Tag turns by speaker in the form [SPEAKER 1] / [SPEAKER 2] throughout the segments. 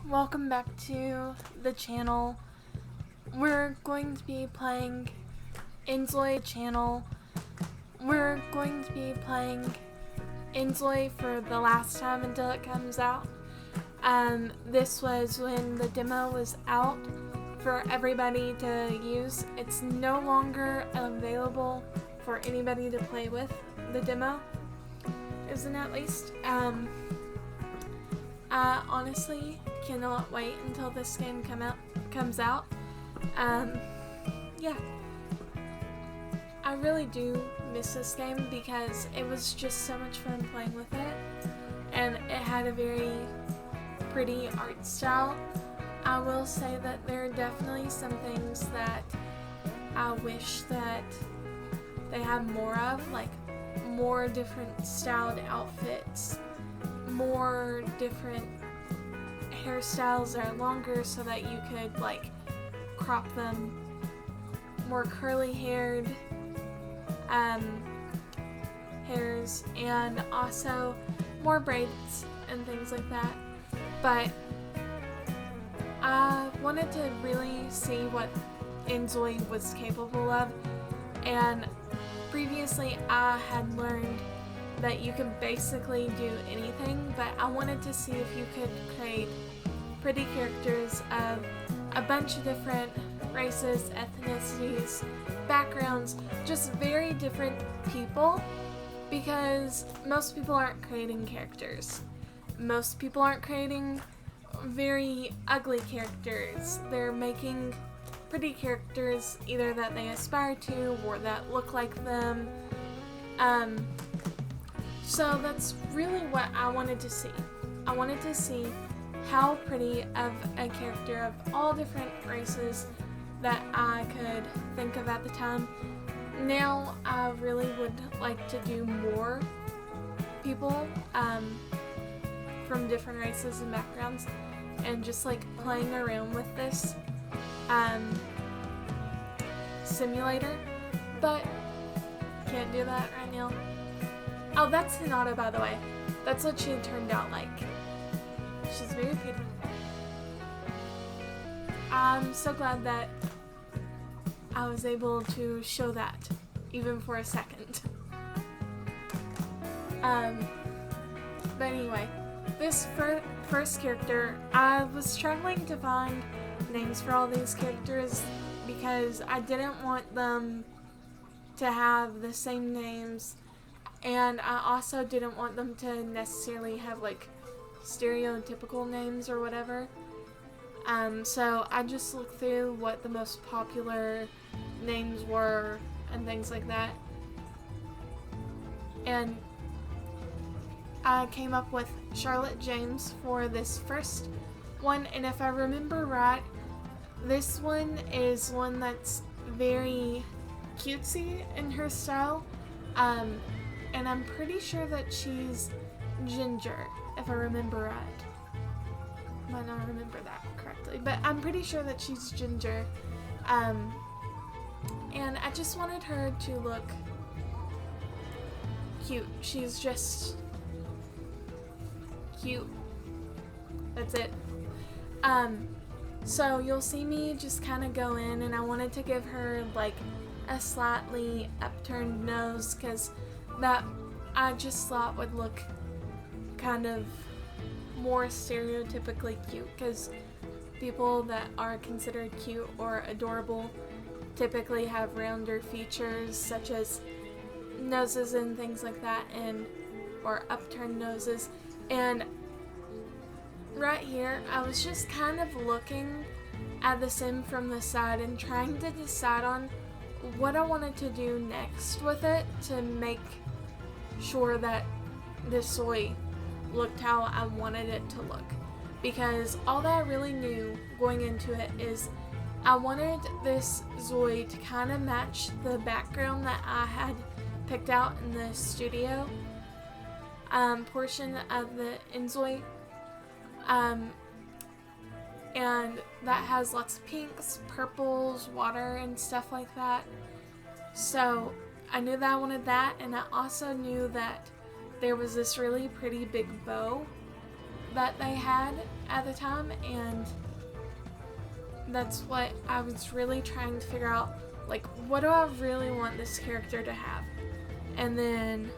[SPEAKER 1] welcome back to the channel. We're going to be playing inZoi channel. We're going to be playing inZoi for the last time until it comes out. This was when the demo was out for everybody to use. It's no longer available for anybody to play with, the demo isn't, at least. I honestly cannot wait until this game comes out. Yeah. I really do miss this game because it was just so much fun playing with it, and it had a very pretty art style. I will say that there are definitely some things that I wish that they had more of, like more different styled outfits, more different hairstyles that are longer so that you could like crop them, more curly haired hairs, and also more braids and things like that. But I wanted to really see what inZoi was capable of, and previously I had learned that you can basically do anything, but I wanted to see if you could create pretty characters of a bunch of different races, ethnicities, backgrounds, just very different people, because most people aren't creating characters. Most people aren't creating very ugly characters. They're making pretty characters either that they aspire to or that look like them. So that's really what I wanted to see. I wanted to see how pretty of a character of all different races that I could think of at the time. Now I really would like to do more people from different races and backgrounds, and just like playing around with this simulator, but can't do that right now. Oh, that's Hinata, by the way. That's what she turned out like. She's very pretty. I'm so glad that I was able to show that, even for a second. But anyway, this first character, I was struggling to find names for all these characters because I didn't want them to have the same names, and I also didn't want them to necessarily have like stereotypical names or whatever. So I just looked through what the most popular names were and things like that, and I came up with Charlotte James for this first one. And if I remember right, this one is one that's very cutesy in her style, and I'm pretty sure that she's ginger, if I remember right. Might not remember that correctly, but I'm pretty sure that she's ginger. And I just wanted her to look cute. She's just cute. That's it. So you'll see me just kind of go in, and I wanted to give her like a slightly upturned nose, because that I just thought would look kind of more stereotypically cute, because people that are considered cute or adorable typically have rounder features such as noses and things like that, and or upturned noses. And right here I was just kind of looking at the sim from the side and trying to decide on what I wanted to do next with it to make sure that this Zoi looked how I wanted it to look, because all that I really knew going into it is I wanted this Zoi to kind of match the background that I had picked out in the studio portion of the inZoi, and that has lots of pinks, purples, water, and stuff like that. So I knew that I wanted that, and I also knew that there was this really pretty big bow that they had at the time, and that's what I was really trying to figure out, like, what do I really want this character to have? And then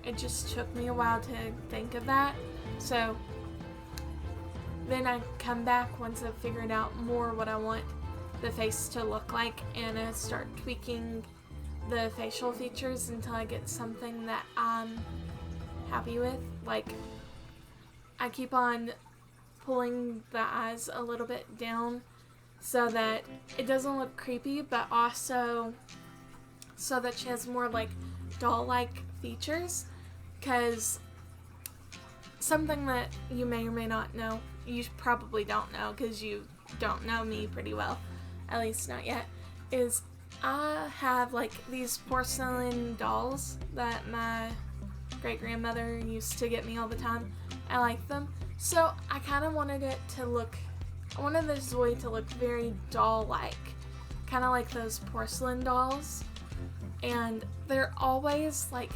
[SPEAKER 1] it just took me a while to think of that. So then I come back once I've figured out more what I want the face to look like, and I start tweaking the facial features until I get something that I'm happy with. Like, I keep on pulling the eyes a little bit down so that it doesn't look creepy, but also so that she has more like doll-like features. Because something that you may or may not know, you probably don't know because you don't know me pretty well, at least not yet, is I have like these porcelain dolls that my great-grandmother used to get me all the time. I like them. So I kind of wanted it to look, I wanted the Zoi to look very doll-like, kind of like those porcelain dolls. And they're always like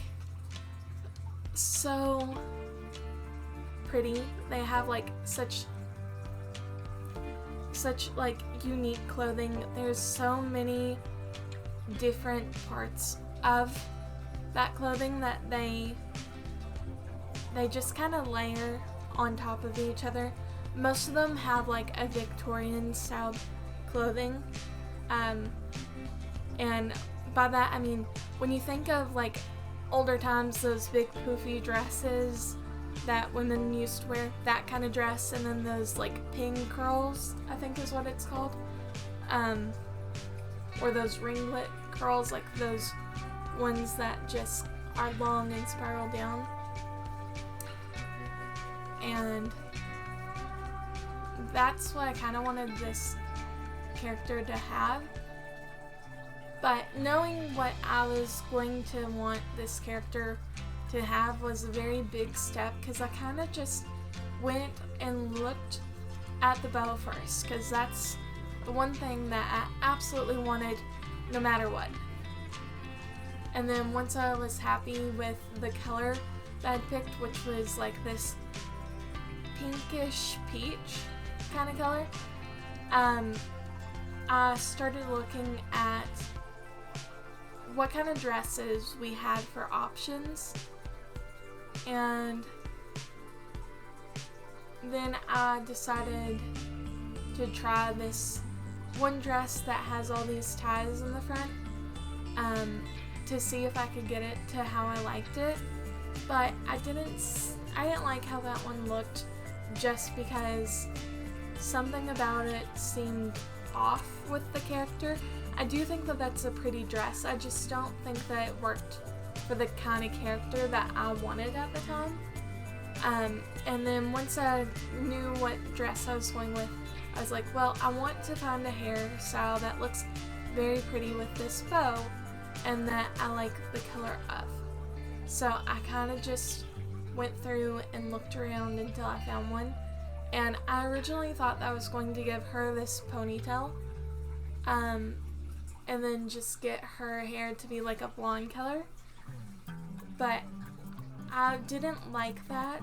[SPEAKER 1] so pretty. They have like such like unique clothing. There's so many different parts of that clothing that they just kind of layer on top of each other. Most of them have like a Victorian style clothing, and by that I mean when you think of like older times, those big poofy dresses that women used to wear, that kind of dress, and then those like pin curls, I think is what it's called, or those ringlet curls, like those ones that just are long and spiral down. And that's what I kind of wanted this character to have. But knowing what I was going to want this character to have was a very big step, because I kind of just went and looked at the bow first, because that's the one thing that I absolutely wanted no matter what. And then once I was happy with the color that I picked, which was like this pinkish peach kind of color, I started looking at what kind of dresses we had for options, and then I decided to try this one dress that has all these ties in the front, to see if I could get it to how I liked it. But I didn't like how that one looked, just because something about it seemed off with the character. I do think that that's a pretty dress, I just don't think that it worked for the kind of character that I wanted at the time. And then once I knew what dress I was going with, I was like, well, I want to find a hairstyle that looks very pretty with this bow and that I like the color of. So I kind of just went through and looked around until I found one. And I originally thought that I was going to give her this ponytail, and then just get her hair to be like a blonde color. But I didn't like that,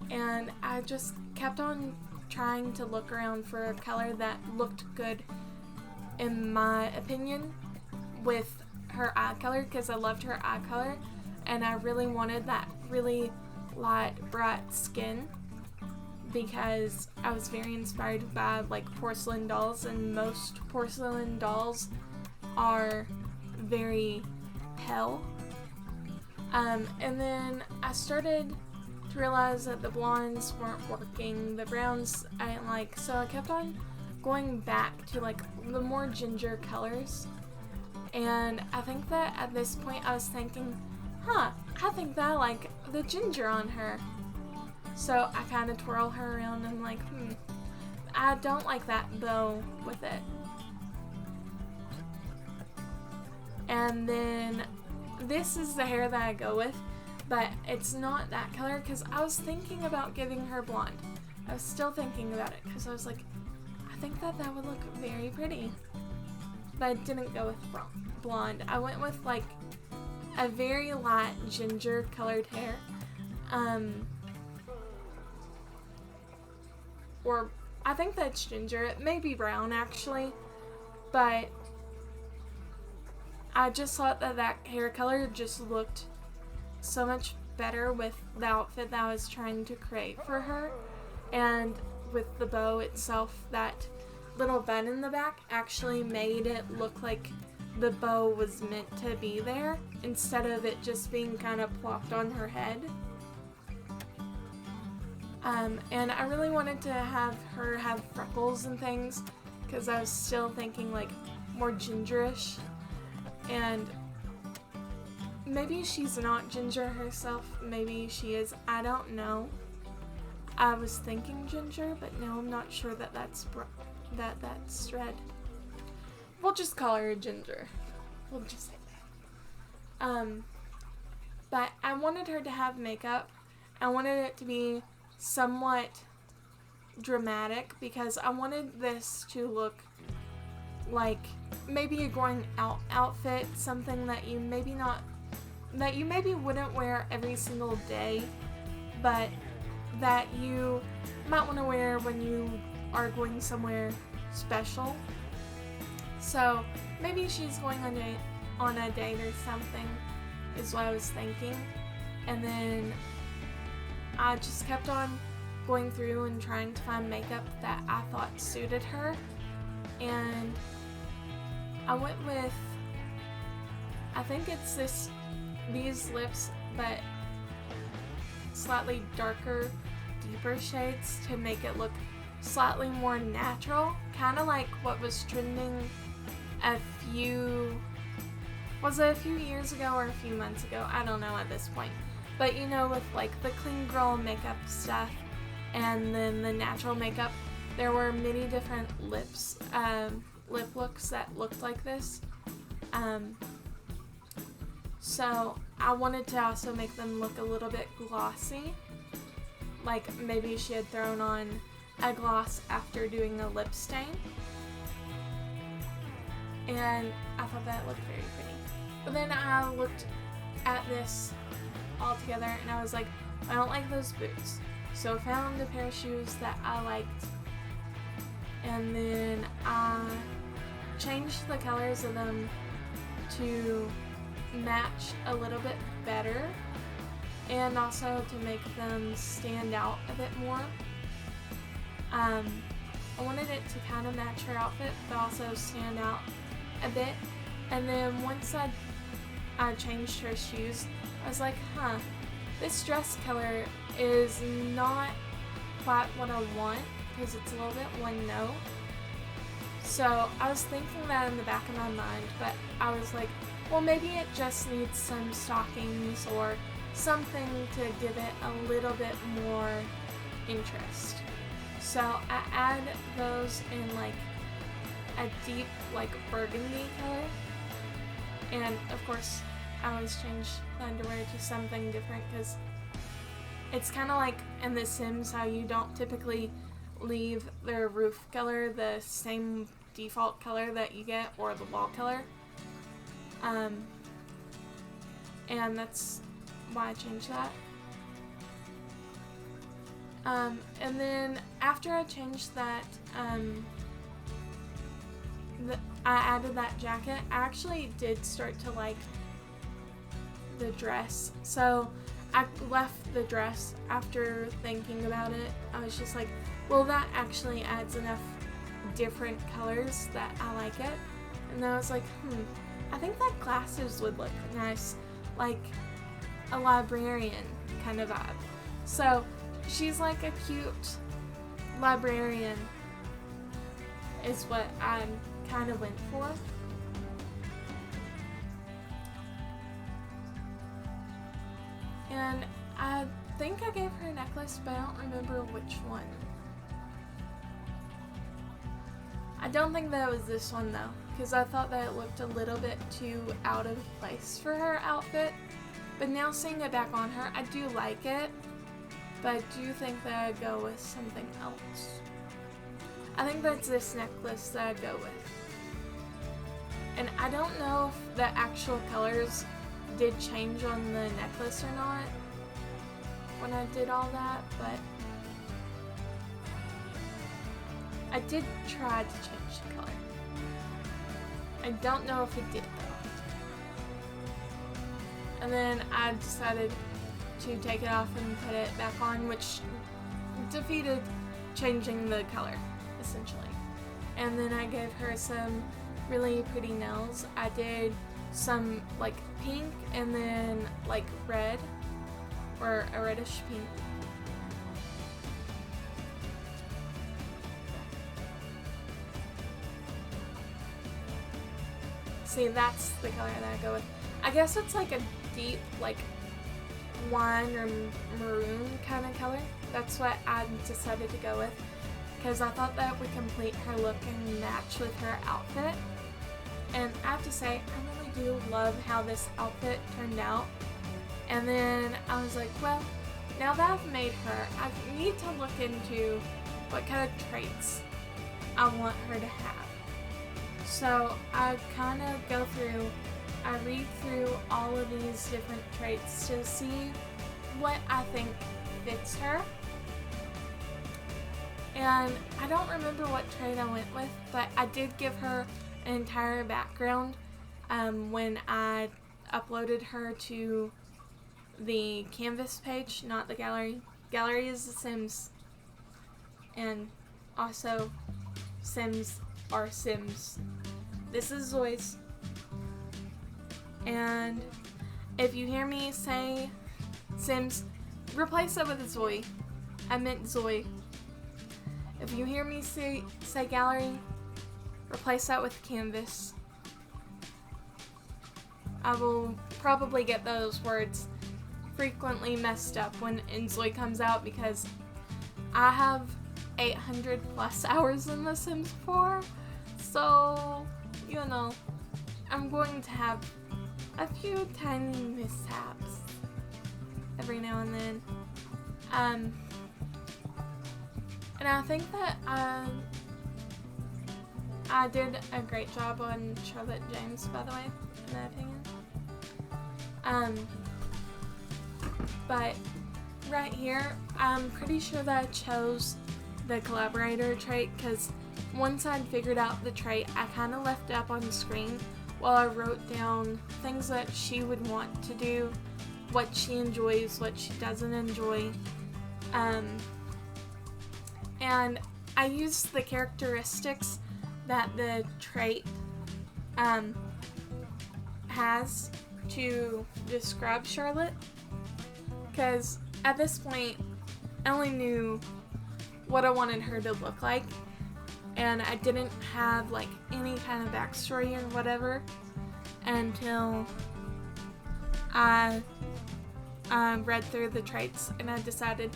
[SPEAKER 1] and I just kept on trying to look around for a color that looked good, in my opinion, with her eye color, because I loved her eye color, and I really wanted that really light, bright skin, because I was very inspired by like porcelain dolls, and most porcelain dolls are very pale. And then I started to realize that the blondes weren't working, the browns I didn't like, so I kept on going back to like the more ginger colors. And I think that at this point I was thinking, I think that I like the ginger on her. So I kind of twirl her around and I'm like, I don't like that bow with it. And then this is the hair that I go with, but it's not that color, because I was thinking about giving her blonde. I was still thinking about it, because I was like, I think that would look very pretty. But I didn't go with blonde. I went with like a very light ginger colored hair. or I think that's ginger. It may be brown actually, but I just thought that that hair color just looked so much better with the outfit that I was trying to create for her. And with the bow itself, that little bun in the back actually made it look like the bow was meant to be there instead of it just being kind of plopped on her head. And I really wanted to have her have freckles and things because I was still thinking like more gingerish, and maybe she's not ginger herself, maybe she is, I don't know. I was thinking ginger, but now I'm not sure that that's red. We'll just call her ginger. We'll just say that. But I wanted her to have makeup. I wanted it to be somewhat dramatic because I wanted this to look like maybe a going out outfit, something that you maybe wouldn't wear every single day, but that you might want to wear when you are going somewhere special. So maybe she's going on a date or something is what I was thinking. And then I just kept on going through and trying to find makeup that I thought suited her. And I went with, I think it's these lips, but slightly darker, deeper shades to make it look slightly more natural, kind of like what was trending was it a few years ago or a few months ago? I don't know at this point. But you know, with like the clean girl makeup stuff and then the natural makeup, there were many different lip looks that looked like this. So I wanted to also make them look a little bit glossy, like maybe she had thrown on a gloss after doing a lip stain. And I thought that looked very pretty. But then I looked at this all together and I was like, I don't like those boots. So I found a pair of shoes that I liked, and then I changed the colors of them to match a little bit better and also to make them stand out a bit more. I wanted it to kind of match her outfit but also stand out a bit. And then once I changed her shoes, I was like, this dress color is not quite what I want because it's a little bit one note. So I was thinking that in the back of my mind, but I was like, well, maybe it just needs some stockings or something to give it a little bit more interest. So I add those in like a deep like burgundy color, and of course I always change the underwear to something different because it's kind of like in The Sims how you don't typically leave their roof color the same default color that you get or the wall color, and that's why I changed that. And then after I changed that, I added that jacket. I actually did start to like the dress, so I left the dress after thinking about it. I was just like, well, that actually adds enough different colors that I like it. And then I was like, I think that glasses would look nice, like a librarian kind of vibe. So she's like a cute librarian is what I kind of went for. And I think I gave her a necklace, but I don't remember which one. I don't think that it was this one though, because I thought that it looked a little bit too out of place for her outfit. But now seeing it back on her, I do like it, but I do think that I'd go with something else. I think that's this necklace that I'd go with. And I don't know if the actual colors did change on the necklace or not when I did all that, but I did try to change the color. I don't know if it did though. And then I decided to take it off and put it back on, which defeated changing the color, essentially. And then I gave her some really pretty nails. I did some like pink and then like red, or a reddish pink. See, that's the color that I go with. I guess it's like a deep, like wine or maroon kind of color. That's what I decided to go with, because I thought that would complete her look and match with her outfit. And I have to say, I really do love how this outfit turned out. And then I was like, well, now that I've made her, I need to look into what kind of traits I want her to have. So I kind of go through, I read through all of these different traits to see what I think fits her. And I don't remember what trait I went with, but I did give her an entire background when I uploaded her to the Canvas page, not the gallery. Gallery is the Sims, and also Sims are Sims. This is Zoi's. And if you hear me say Sims, replace it with a Zoi. I meant Zoi. If you hear me say gallery, replace that with Canvas. I will probably get those words frequently messed up when inZoi comes out, because I have 800 plus hours in The Sims 4, so, you know, I'm going to have a few tiny mishaps every now and then. And I think that I did a great job on Charlotte James, by the way, in my opinion. But right here, I'm pretty sure that I chose the collaborator trait, because once I'd figured out the trait, I kind of left it up on the screen while I wrote down things that she would want to do, what she enjoys, what she doesn't enjoy. And I used the characteristics that the trait has to describe Charlotte, because at this point I only knew what I wanted her to look like, and I didn't have like any kind of backstory or whatever until I read through the traits, and I decided,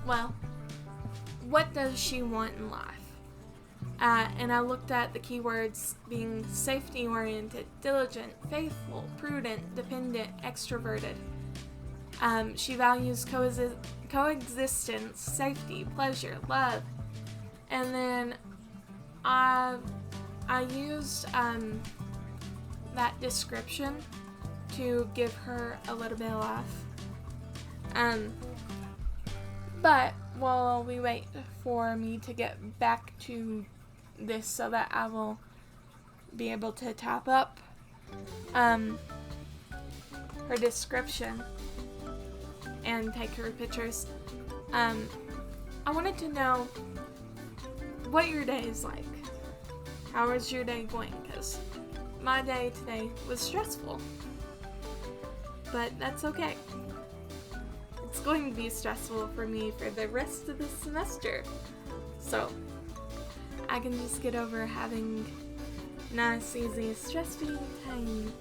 [SPEAKER 1] well, what does she want in life? And I looked at the keywords being safety-oriented, diligent, faithful, prudent, dependent, extroverted. She values coexistence, safety, pleasure, love. And then I used that description to give her a little bit of life. But while we wait for me to get back to this so that I will be able to top up her description and take her pictures, I wanted to know what your day is like. How is your day going? Because my day today was stressful, but that's okay. It's going to be stressful for me for the rest of the semester, so I can just get over having nice, easy, stress-free time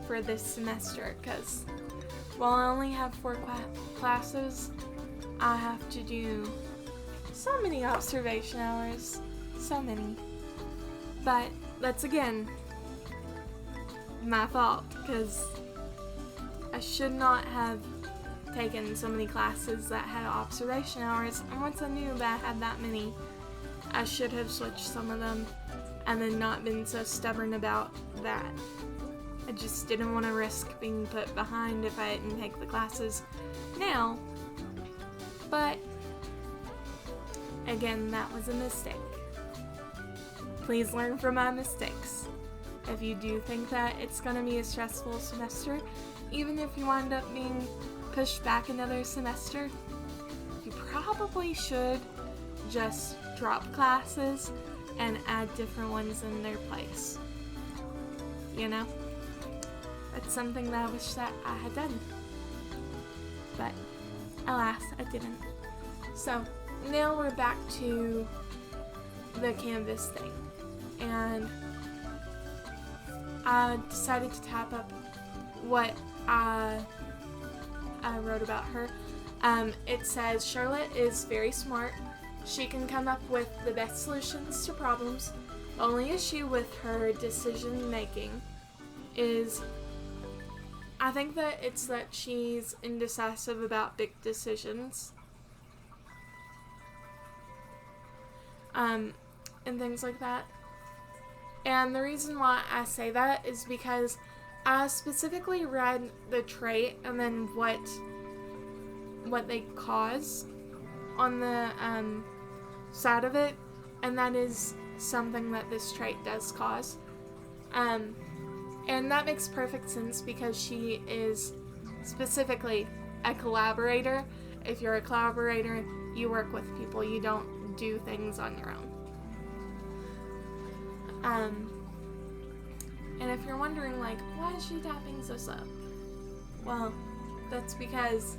[SPEAKER 1] for this semester, because while I only have 4 classes, I have to do so many observation hours, so many. But that's again my fault, because I should not have taken so many classes that had observation hours, and once I knew that I had that many, I should have switched some of them and then not been so stubborn about that. I just didn't want to risk being put behind if I didn't take the classes now. But again, that was a mistake. please learn from my mistakes. If you do think that it's going to be a stressful semester, even if you wind up being pushed back another semester, you probably should just drop classes and add different ones in their place. You know? That's something that I wish that I had done. But alas, I didn't. So now we're back to the Canvas thing. And I decided to tap up what I wrote about her. It says, Charlotte is very smart. She can come up with the best solutions to problems. The only issue with her decision making is, I think that it's that she's indecisive about big decisions. And things like that. And the reason why I say that is because I specifically read the trait and then what they cause on the side of it, and that is something that this trait does cause. And that makes perfect sense because she is specifically a collaborator. If you're a collaborator, you work with people, you don't do things on your own. And if you're wondering, like, why is she tapping so slow? Well, that's because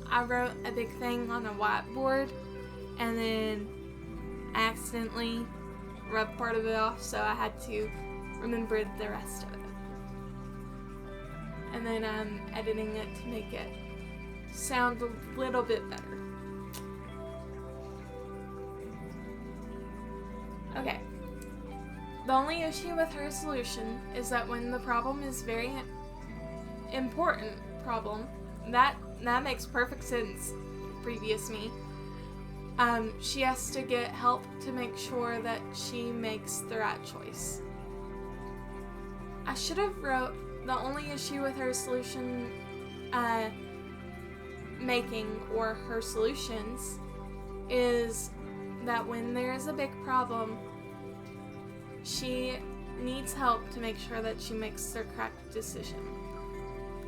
[SPEAKER 1] I wrote a big thing on a whiteboard and then I accidentally rubbed part of it off, so I had to remember the rest of it. And then I'm editing it to make it sound a little bit better. Okay. The only issue with her solution is that when the problem is very important problem, that makes perfect sense, previous me. She has to get help to make sure that she makes the right choice. I should have wrote the only issue with her solution making or her solutions is that when there is a big problem, she needs help to make sure that she makes the correct decision.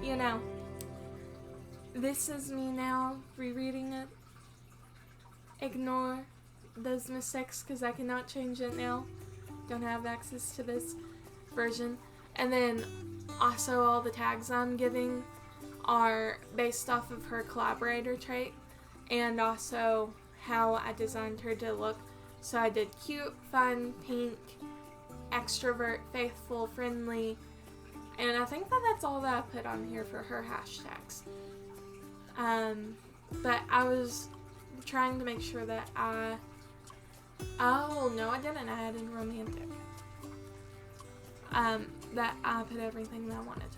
[SPEAKER 1] You know, this is me now rereading it. Ignore those mistakes because I cannot change it now. Don't have access to this version. And then also all the tags I'm giving are based off of her collaborator trait and also how I designed her to look. So I did cute, fun, pink, extrovert, faithful, friendly, and I think that that's all that I put on here for her hashtags. But I was trying to make sure that oh no, I didn't add in romantic. That I put everything that I wanted.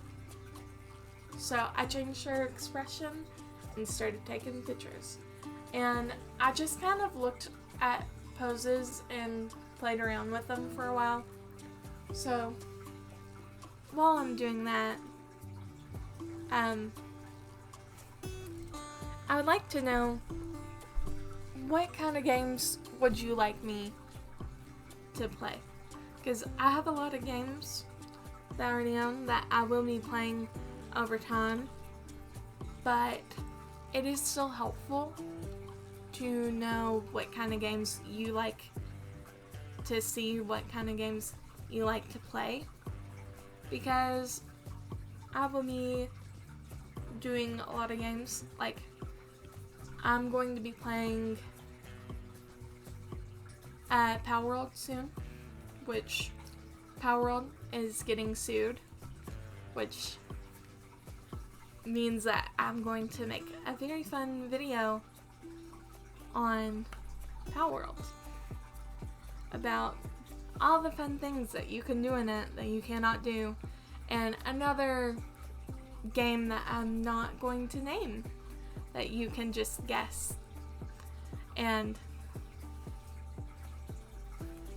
[SPEAKER 1] So I changed her expression and started taking pictures. And I just kind of looked at poses and played around with them for a while. So while I'm doing that, I would like to know, what kind of games would you like me to play? Because I have a lot of games that I already own that I will be playing over time, but it is still helpful to know what kind of games you like to see, what kind of games you like to play, because I will be doing a lot of games. Like, I'm going to be playing Power World soon, which Power World is getting sued, which means that I'm going to make a very fun video on Power World about all the fun things that you can do in it that you cannot do, and another game that I'm not going to name that you can just guess. And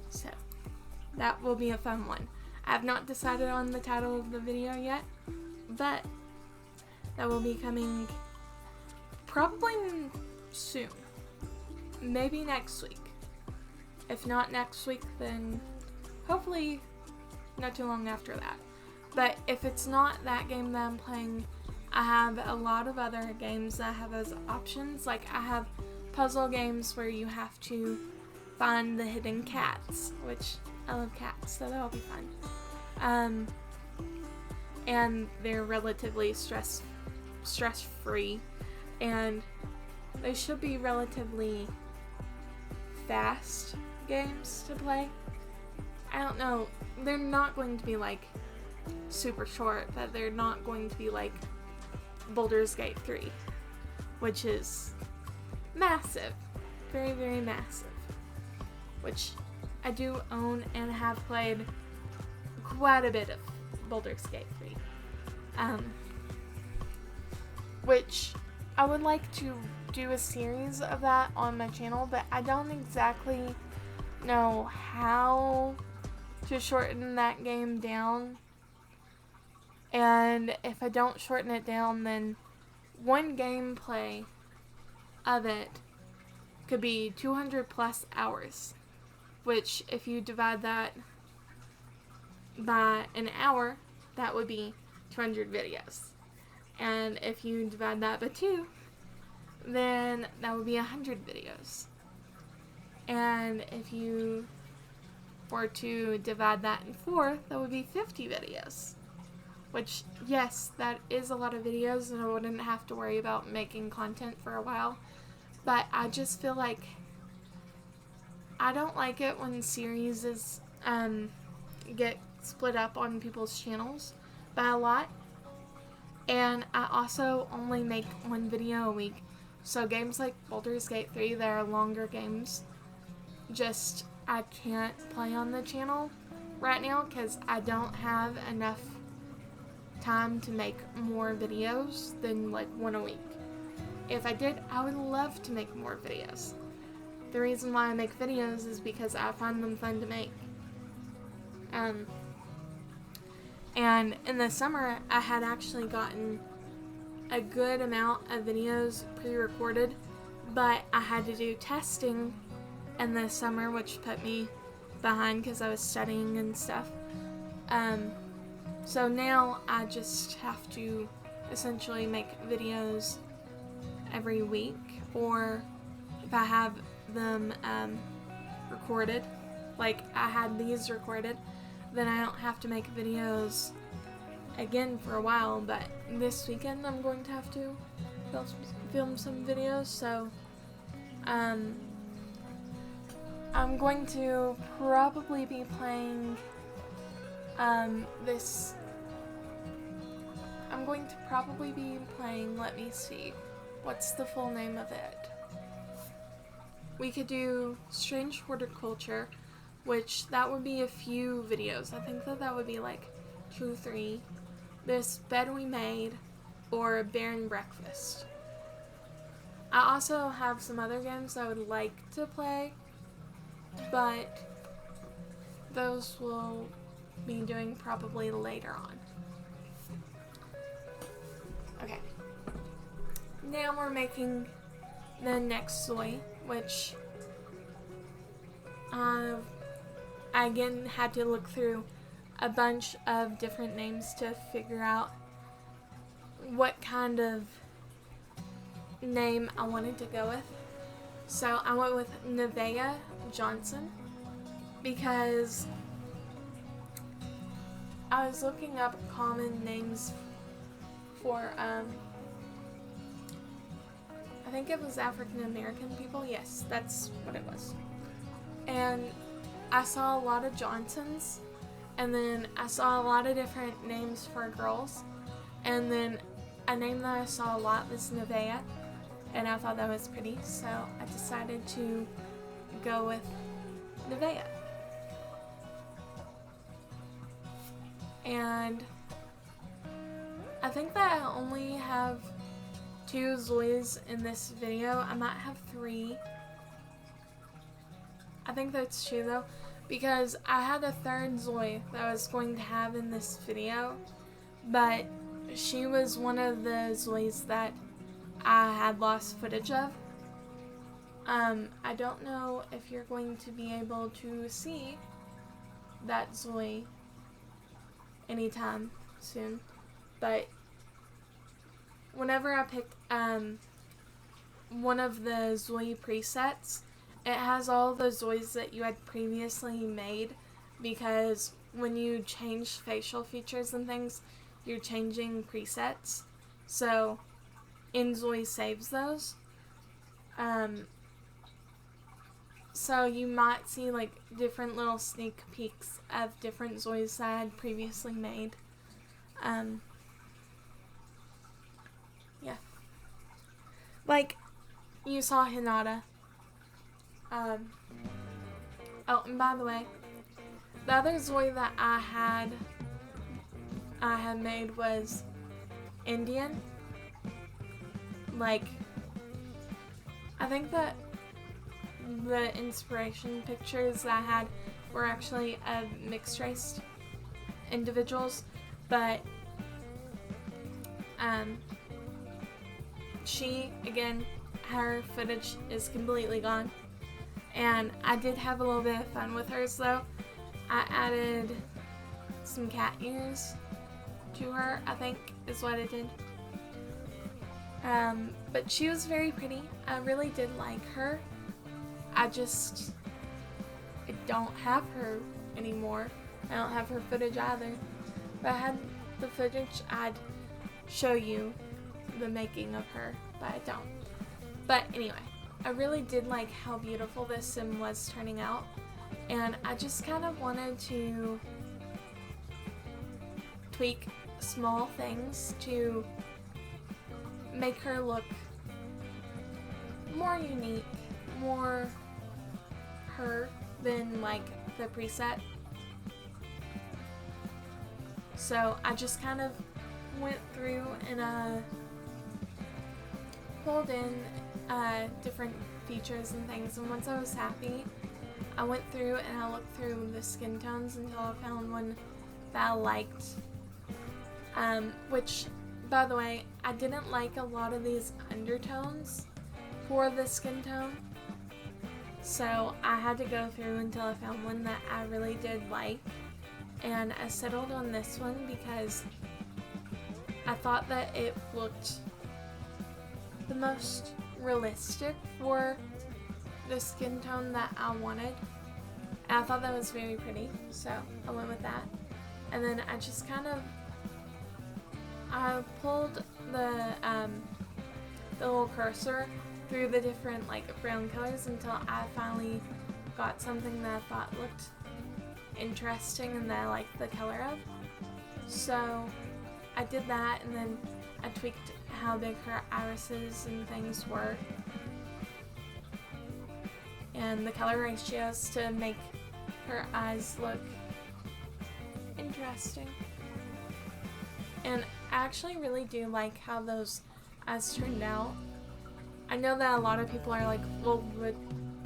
[SPEAKER 1] so that will be a fun one. I have not decided on the title of the video yet, but that will be coming probably soon, maybe next week. If not next week, then hopefully not too long after that. But if it's not that game that I'm playing, I have a lot of other games that I have as options. Like, I have puzzle games where you have to find the hidden cats, which I love cats, so that'll be fun. And they're relatively stress-free, and they should be relatively fast games to play. I don't know, they're not going to be like super short, but they're not going to be like Baldur's Gate 3, which is massive, very, very massive, which I do own and have played quite a bit of Baldur's Gate 3, which I would like to do a series of that on my channel, but I don't exactly know how to shorten that game down. And if I don't shorten it down, then one gameplay of it could be 200 plus hours, which if you divide that by an hour, that would be 200 videos. And if you divide that by 2, then that would be 100 videos. And if you were to divide that in 4, that would be 50 videos. Which, yes, that is a lot of videos, and I wouldn't have to worry about making content for a while. But I just feel like I don't like it when series get split up on people's channels by a lot. And I also only make one video a week. So games like Baldur's Gate 3 that are longer games, I can't play on the channel right now because I don't have enough time to make more videos than like one a week. If I did, I would love to make more videos. The reason why I make videos is because I find them fun to make. And in the summer, I had actually gotten a good amount of videos pre-recorded, but I had to do testing in the summer, which put me behind because I was studying and stuff. So now I just have to essentially make videos every week, or if I have them recorded, like I had these recorded, then I don't have to make videos again for a while. But this weekend I'm going to have to film some videos, so I'm going to probably be playing let me see, what's the full name of it? We could do Strange Horticulture, which that would be a few videos. I think that would be like 2 or 3. This Bed We Made, or Bear and Breakfast. I also have some other games I would like to play, but those will be doing probably later on. Okay. Now we're making the next Zoi, which I again had to look through a bunch of different names to figure out what kind of name I wanted to go with. So I went with Nevaeh Johnson because I was looking up common names for I think it was African American people. Yes, that's what it was. And I saw a lot of Johnsons, and then I saw a lot of different names for girls, and then a name that I saw a lot was Nevaeh, and I thought that was pretty, so I decided to go with Nevaeh. And I think that I only have 2 Zois in this video. I might have 3. I think that's 2 though, because I had a 3rd Zoi that I was going to have in this video, but she was one of the Zois that I had lost footage of. I don't know if you're going to be able to see that Zoi anytime soon, but whenever I pick one of the Zoi presets, it has all the Zois that you had previously made, because when you change facial features and things, you're changing presets. So inZoi saves those. So you might see like different little sneak peeks of different Zois that I had previously made. Yeah. Like, you saw Hinata. Oh, and by the way, the other Zoi that I had made was Indian. Like, I think that the inspiration pictures that I had were actually of mixed race individuals, but she, again, her footage is completely gone, and I did have a little bit of fun with hers though. I added some cat ears to her, I think is what I did. But she was very pretty. I really did like her. I don't have her anymore. I don't have her footage either. If I had the footage, I'd show you the making of her, but I don't. But anyway, I really did like how beautiful this sim was turning out, and I just kind of wanted to tweak small things to make her look more unique, more her than like the preset. So I just kind of went through and pulled in different features and things, and once I was happy, I went through and I looked through the skin tones until I found one that I liked, which, by the way, I didn't like a lot of these undertones for the skin tone, so I had to go through until I found one that I really did like, and I settled on this one because I thought that it looked the most realistic for the skin tone that I wanted, and I thought that was very pretty, so I went with that. And then I just kind of pulled the little cursor through the different like brown colors until I finally got something that I thought looked interesting and that I liked the color of. So I did that, and then I tweaked how big her irises and things were, and the color ratios to make her eyes look interesting. And I actually really do like how those eyes turned out. I know that a lot of people are like, well,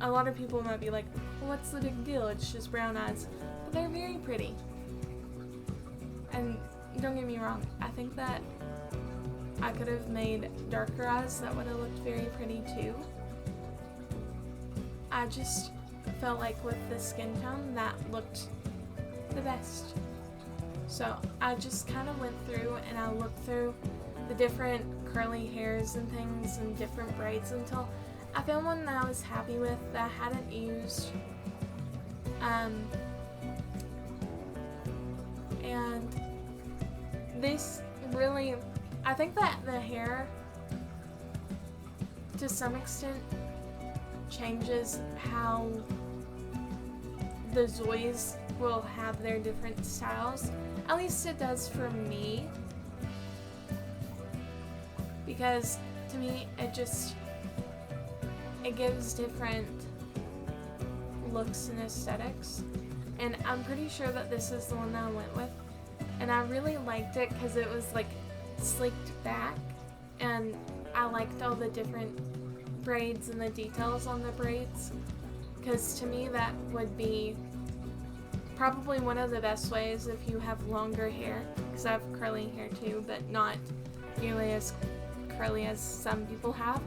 [SPEAKER 1] a lot of people might be like, well, what's the big deal? It's just brown eyes. But they're very pretty. And don't get me wrong, I think that I could have made darker eyes that would have looked very pretty too. I just felt like with the skin tone that looked the best. So I just kind of went through and I looked through the different curly hairs and things and different braids until I found one that I was happy with that I hadn't used. And this really, I think that the hair to some extent changes how the Zois will have their different styles. At least it does for me, because to me it gives different looks and aesthetics, and I'm pretty sure that this is the one that I went with, and I really liked it because it was like slicked back, and I liked all the different braids and the details on the braids, because to me that would be probably one of the best ways if you have longer hair, because I have curly hair too, but not nearly as curly as some people have.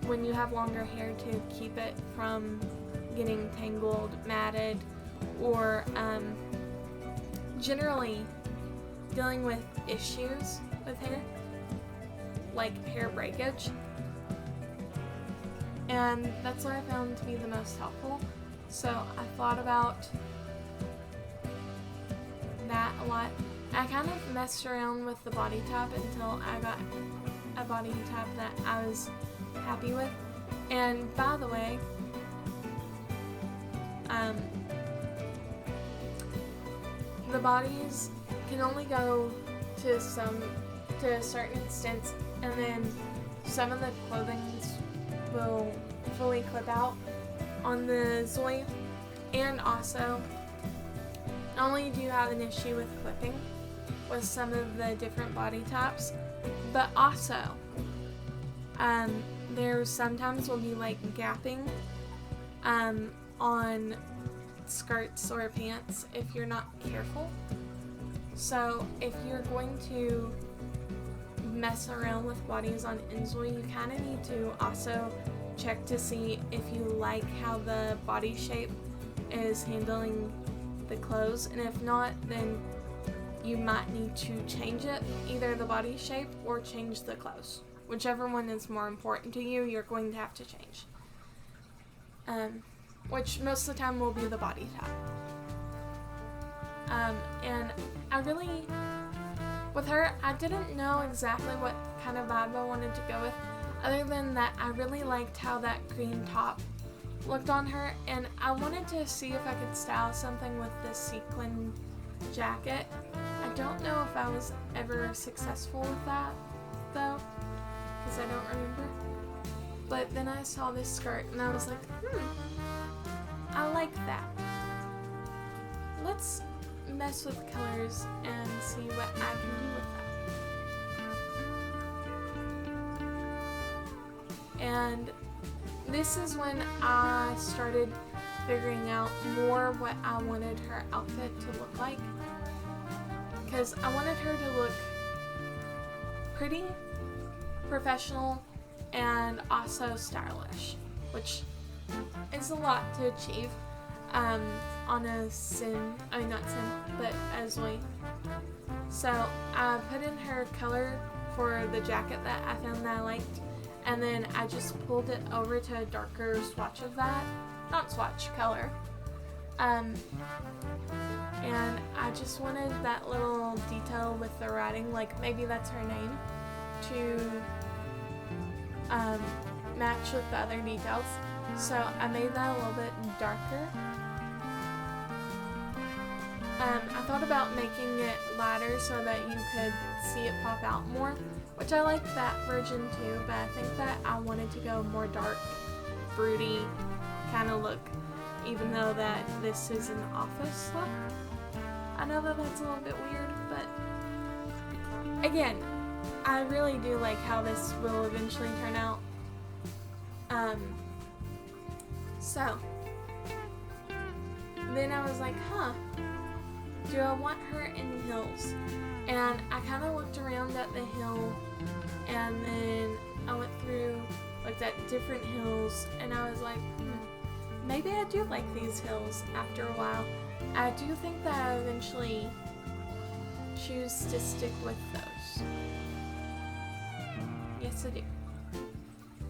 [SPEAKER 1] when you have longer hair, to keep it from getting tangled, matted, or generally dealing with issues with hair, like hair breakage. And that's what I found to be the most helpful. So I thought about that a lot. I kind of messed around with the body top until I got a body top that I was happy with. And by the way, the bodies can only go to a certain extent, and then some of the clothing will fully clip out on the Zoi. And also, not only do you have an issue with clipping with some of the different body tops, but also there sometimes will be like gapping on skirts or pants if you're not careful. So if you're going to mess around with bodies on inZoi, you kind of need to also check to see if you like how the body shape is handling the clothes, and if not, then you might need to change it, either the body shape or change the clothes. Whichever one is more important to you, you're going to have to change. Which most of the time will be the body top. And I really, with her, I didn't know exactly what kind of vibe I wanted to go with, other than that I really liked how that green top looked on her, and I wanted to see if I could style something with this sequin jacket. I don't know if I was ever successful with that, though, because I don't remember. But then I saw this skirt, and I was like, I like that. Let's mess with colors and see what I can do with that. And this is when I started figuring out more what I wanted her outfit to look like, because I wanted her to look pretty, professional, and also stylish, which is a lot to achieve on a Zoi. So I put in her color for the jacket that I found that I liked, and then I just pulled it over to a darker swatch of that, color. And I just wanted that little detail with the writing, like maybe that's her name, to match with the other details. So I made that a little bit darker. I thought about making it lighter so that you could see it pop out more, which I like that version too, but I think that I wanted to go more dark, broody kind of look, even though that this is an office look. I know that that's a little bit weird, but again, I really do like how this will eventually turn out. So then I was like, do I want her in heels? And I kind of looked around at the hill, and then I went through, looked at different hills, and I was like, maybe I do like these hills after a while. I do think that I eventually choose to stick with those. Yes, I do.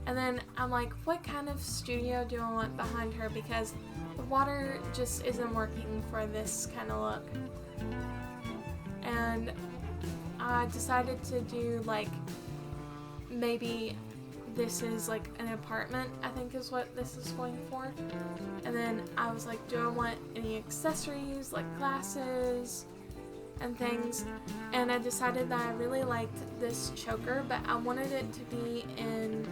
[SPEAKER 1] And then I'm like, what kind of studio do I want behind her? Because the water just isn't working for this kind of look. And I decided to do like, maybe this is like an apartment, I think is what this is going for. And then I was like, do I want any accessories like glasses and things? And I decided that I really liked this choker, but I wanted it to be in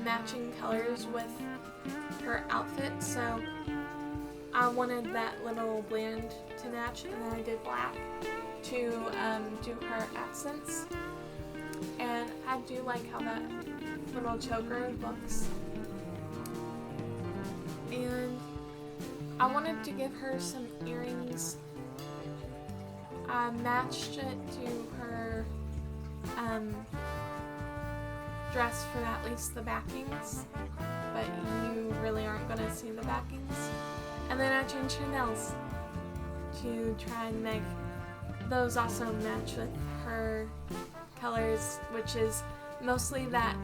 [SPEAKER 1] matching colors with her outfit, so I wanted that little blend to match, and then I did black to do her accents. And I do like how that little choker looks. And I wanted to give her some earrings. I matched it to her dress for at least the backings, but you really aren't going to see the backings. And then I changed her nails to try and make those also match with her colors, which is mostly that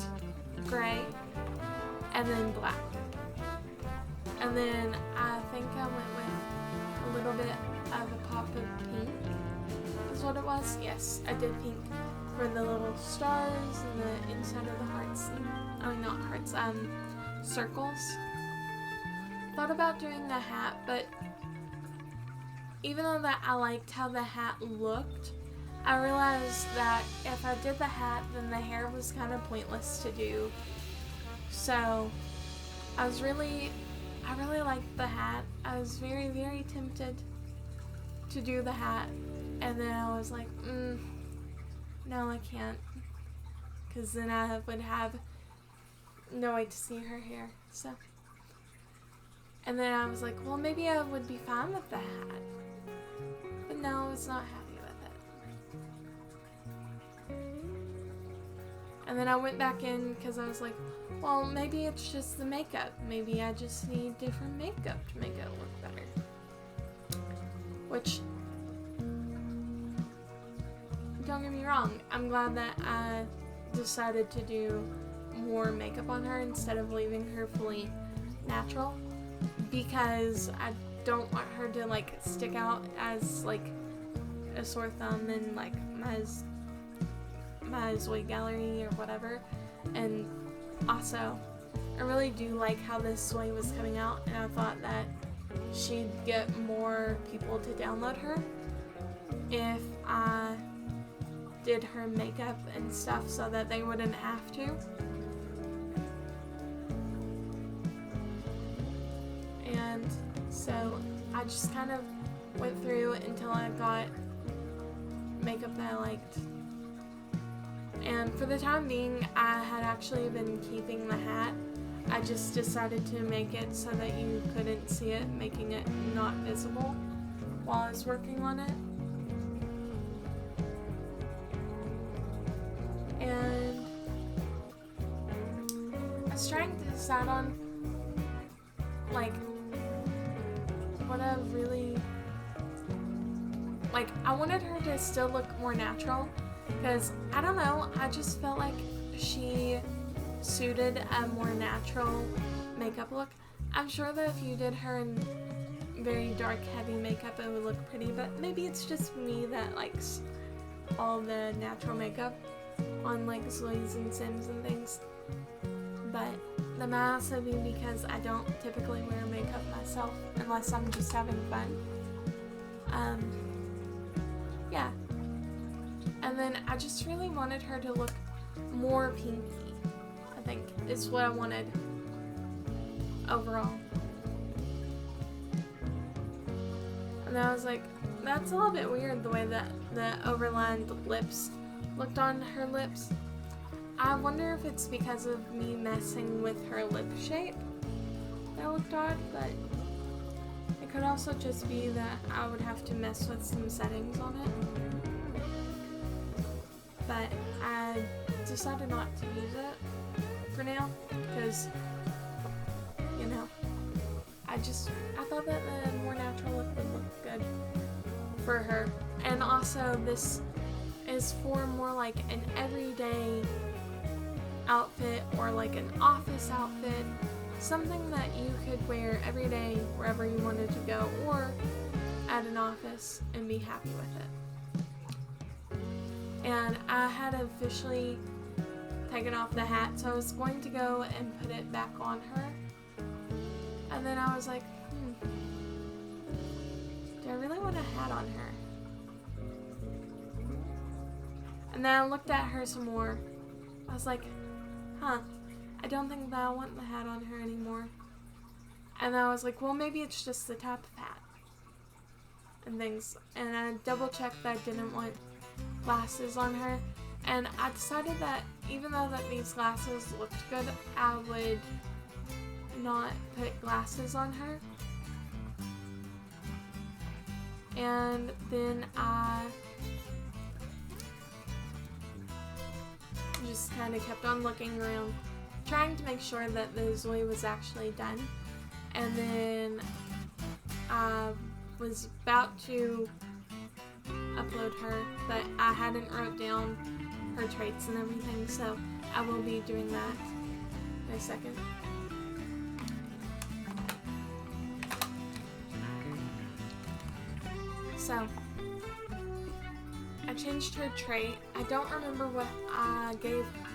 [SPEAKER 1] gray and then black. And then I think I went with a little bit of a pop of pink is what it was. Yes, I did pink for the little stars and the inside of the hearts. I mean, not hearts, circles. Thought about doing the hat, but even though that I liked how the hat looked, I realized that if I did the hat, then the hair was kind of pointless to do. So I really liked the hat. I was very, very tempted to do the hat, and then I was like, no, I can't, because then I would have no way to see her hair. So, and then I was like, well, maybe I would be fine with the hat, but no, I was not happy with it. And then I went back in because I was like, well, maybe it's just the makeup. Maybe I just need different makeup to make it look better. Which, don't get me wrong, I'm glad that I decided to do more makeup on her instead of leaving her fully natural, because I don't want her to like stick out as like a sore thumb in like my Zoi gallery or whatever. And also, I really do like how this Zoi was coming out, and I thought that she'd get more people to download her if I did her makeup and stuff so that they wouldn't have to. And so I just kind of went through until I got makeup that I liked. And for the time being, I had actually been keeping the hat. I just decided to make it so that you couldn't see it, making it not visible while I was working on it. And I was trying to decide on like what I really like. I wanted her to still look more natural, because I don't know, I just felt like she suited a more natural makeup look. I'm sure that if you did her in very dark, heavy makeup, it would look pretty, but maybe it's just me that likes all the natural makeup on like Zois and Sims and things. But that might also be because I don't typically wear makeup myself unless I'm just having fun. Yeah. And then I just really wanted her to look more pinky, I think, is what I wanted overall. And I was like, that's a little bit weird the way that the overlined lips looked on her lips. I wonder if it's because of me messing with her lip shape that looked odd, but it could also just be that I would have to mess with some settings on it. But I decided not to use it for now, because, you know, I thought that the more natural look would look good for her. And also, this is for more like an everyday outfit or like an office outfit, something that you could wear every day wherever you wanted to go or at an office and be happy with it. And I had officially taken off the hat, so I was going to go and put it back on her. And then I was like, do I really want a hat on her? And then I looked at her some more. I was like, I don't think that I want the hat on her anymore. And then I was like, well, maybe it's just the type of hat and things. And I double checked that I didn't want glasses on her. And I decided that even though that these glasses looked good, I would not put glasses on her. And then I just kind of kept on looking around, trying to make sure that the Zoi was actually done. And then I was about to upload her, but I hadn't wrote down her traits and everything, so I will be doing that in a second. So I changed her trait. I don't remember what I gave her.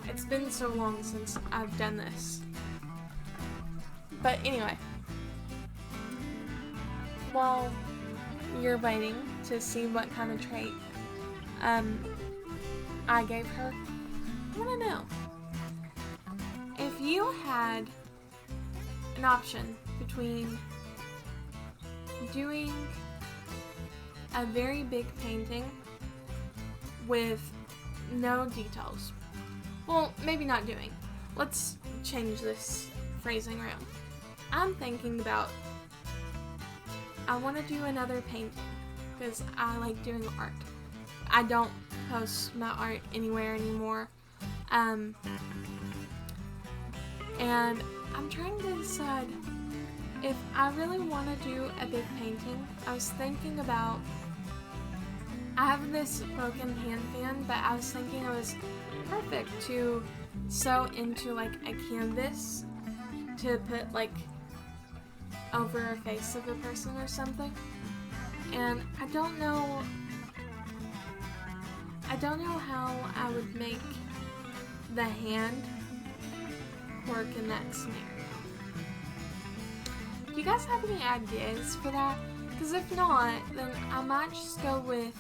[SPEAKER 1] It's been so long since I've done this. But anyway, while you're waiting to see what kind of trait I gave her, I want to know if you had an option between doing a very big painting with no details. Well, maybe not doing. Let's change this phrasing around. I'm thinking about, I want to do another painting because I like doing art. I don't post my art anywhere anymore. And I'm trying to decide if I really want to do a big painting. I was thinking about, I have this broken hand fan, but I was thinking it was perfect to sew into like a canvas to put like over a face of a person or something. And I don't know how I would make the hand work in that scenario. Do you guys have any ideas for that? Because if not, then I might just go with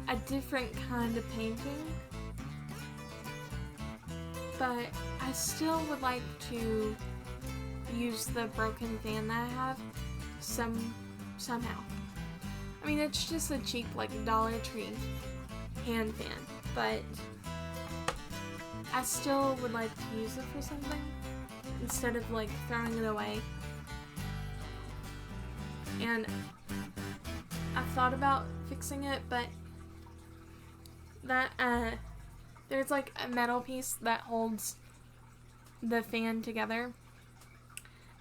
[SPEAKER 1] a different kind of painting. But I still would like to use the broken fan that I have somehow. I mean, it's just a cheap like Dollar Tree hand fan, but I still would like to use it for something instead of like throwing it away. And I've thought about fixing it, but that there's like a metal piece that holds the fan together,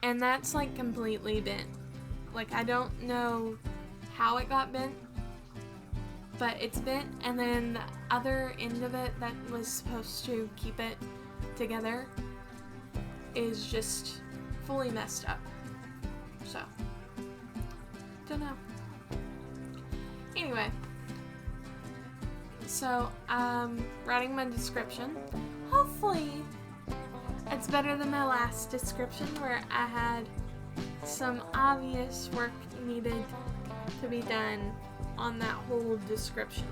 [SPEAKER 1] and that's like completely bent. Like, I don't know how it got bent, but it's bent, and then the other end of it that was supposed to keep it together is just fully messed up. So, don't know. Anyway, so I'm writing my description. Hopefully it's better than my last description where I had some obvious work needed to be done on that whole description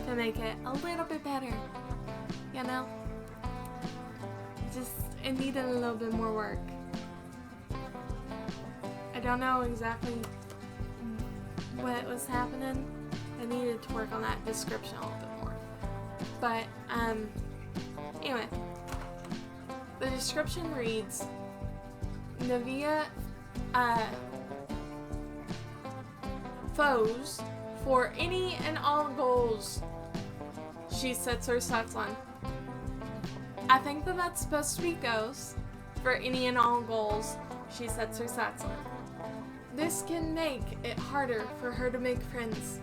[SPEAKER 1] to make it a little bit better, you know? Just, it needed a little bit more work. I don't know exactly what was happening. I needed to work on that description a little bit more. But, anyway, the description reads, Navia, foes for any and all goals she sets her sights on. I think that that's supposed to be goes for any and all goals she sets her sights on. This can make it harder for her to make friends.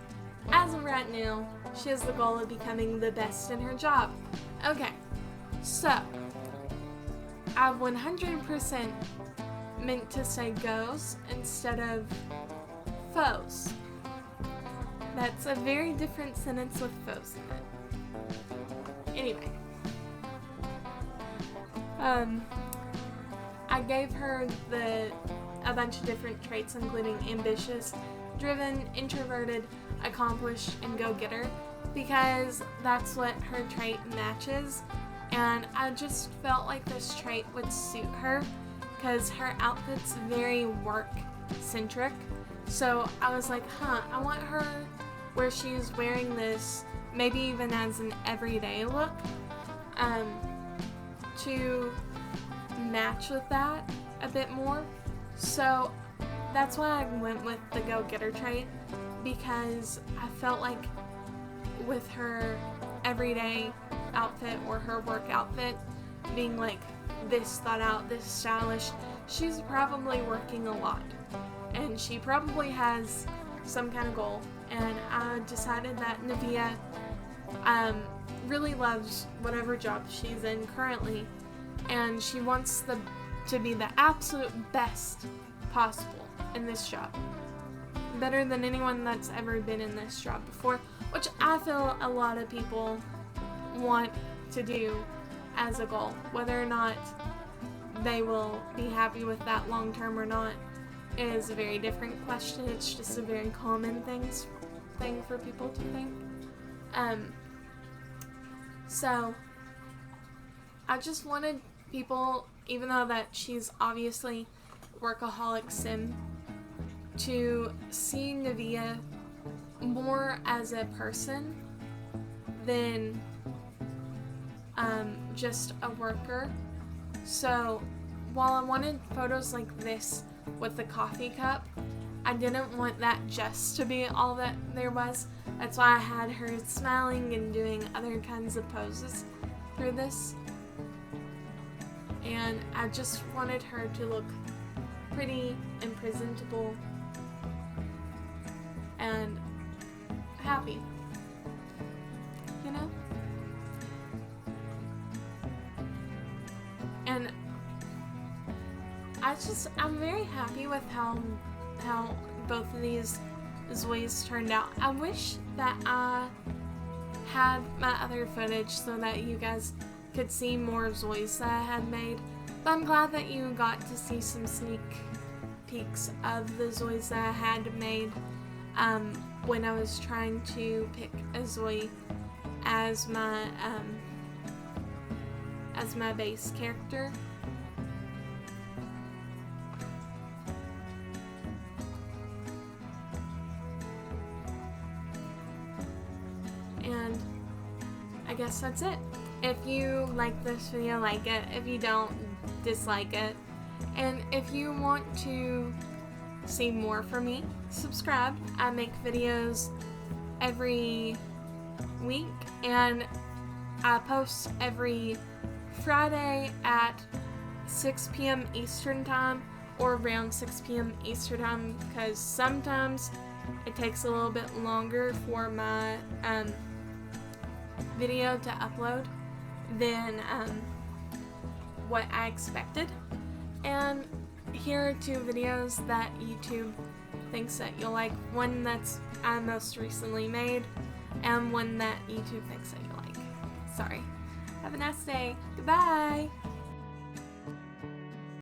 [SPEAKER 1] As of right now, she has the goal of becoming the best in her job. Okay, so I've 100% meant to say goes instead of foes. That's a very different sentence with foes in it. Anyway, I gave her a bunch of different traits, including ambitious, driven, introverted, accomplished, and go-getter, because that's what her trait matches, and I just felt like this trait would suit her because her outfit's very work-centric. So I was like, I want her where she's wearing this, maybe even as an everyday look, to match with that a bit more. So that's why I went with the go-getter trait, because I felt like with her everyday outfit or her work outfit being like this thought out, this stylish, she's probably working a lot. And she probably has some kind of goal. And I decided that Navia really loves whatever job she's in currently. And she wants to be the absolute best possible in this job. Better than anyone that's ever been in this job before, which I feel a lot of people want to do as a goal. Whether or not they will be happy with that long term or not is a very different question. It's just a very common thing for people to think. So I just wanted people, even though that she's obviously workaholic sim, to see Navia more as a person than just a worker. So while I wanted photos like this with the coffee cup, I didn't want that just to be all that there was. That's why I had her smiling and doing other kinds of poses through this. And I just wanted her to look pretty and presentable and happy, you know? And I'm very happy with how both of these Zois turned out. I wish that I had my other footage so that you guys could see more Zois that I had made. But I'm glad that you got to see some sneak peeks of the Zois that I had made when I was trying to pick a Zoi as my base character. And I guess that's it. If you like this video, like it. If you don't, dislike it. And if you want to see more from me, subscribe. I make videos every week, and I post every Friday at 6 p.m. Eastern Time, or around 6 p.m. Eastern Time, because sometimes it takes a little bit longer for my video to upload than what I expected. And here are 2 videos that YouTube thinks that you'll like. One that's I most recently made, and one that YouTube thinks that you'll like. Sorry. Have a nice day. Goodbye!